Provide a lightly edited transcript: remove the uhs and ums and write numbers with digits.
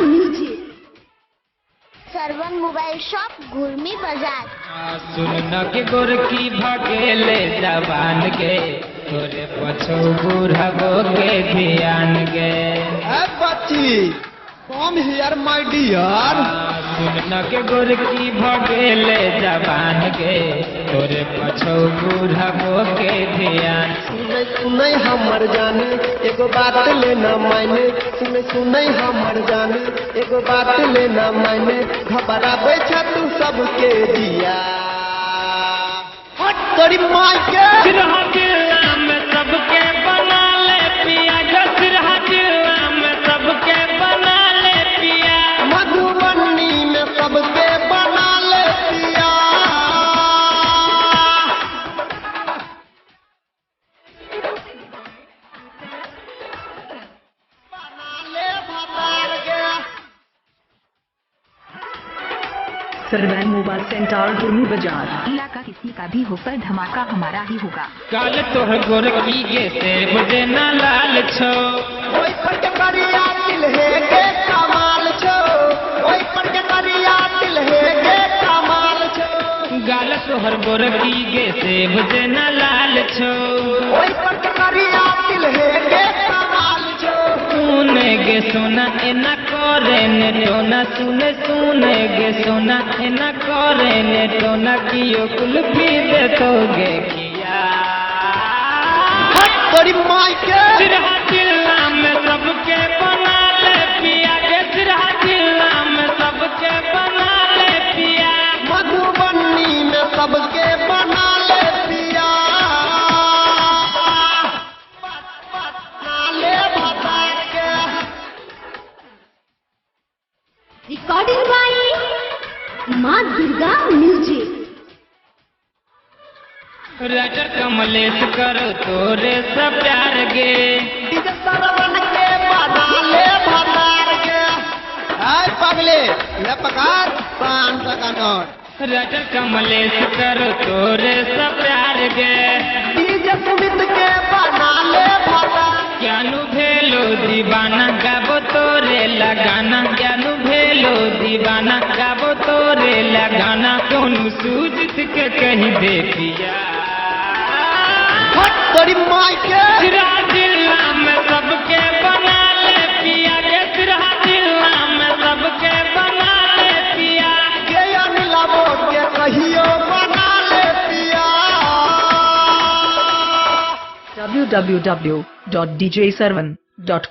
Music. सरवन mobile shop घुर्मी बाजार। सुन के गोरकी भगेले जवान के तोरे पछो बुढ़बो के ध्यान गे। बच्ची कम हियर माय डियर। सुन के गोरकी भगेले जवान के तोरे पछो बुढ़बो के ध्यान। सुनै सुनै हमर जाने एगो बात लेना मायने। सुनै सुनै हमर जाने एगो बात लेना मायने। घबराबै छ तू सबके दिया। हट तोरी माय के सिरहा जिला में सबके बना ले पिया। जो सिरहा जिला में सबके बना ले पिया। मधुबनी में सबके बना ले पिया। बना ले भतार के। सरवन मोबाइल सेंटर घुर्मी बाजार। इलाका किसी का भी हो पर धमाका हमारा ही होगा। काल तोहर गोरकी गे से बजे ना लाल छो। ओई पर के करिया दिल है के कमाल छो। ओई पर के करिया दिल है के कमाल छो। गाल तोहर गोरकी गे से बजे ना लाल छो। ओई पर के करिया दिल है के कमाल छो। सुने गे सोना एना करे ने टोना। सुने सुने गे सोना एना करे ने टोना। कियो कुल्फी दे तो गे किया। हट तोरी माय के सिरहा जिला में सबके बना ले पिया। गे सिरहा जिला में सबके बना ले पिया। मधुबनी में सबके बना ले पिया। बना ले भतार के। रिकॉर्डिंग बाय माँ दुर्गा म्यूजिक। राजा कमलेश करो तोरे सब प्यार गे। डीजे सरवन के बना ले भतार के। आय पगले ले पकार 500 का नोट। राजा कमलेश करो तोरे सब प्यार गे। डीजे सुमित के बना ले भतार। ज्ञानू भेलो दीवाना गाबो तोरे लगाना। ज्ञानू भेलो दीवाना गाबो तोरे लगाना। दोनों सूजित के कहीं दे पिया। हट तोरी माय के सिरहा जिला में सबके बना ले पिया। गे सिरहा जिला में सबके बना ले पिया। के अनिलाबो के कहियो बना ले पिया। www.djservan.com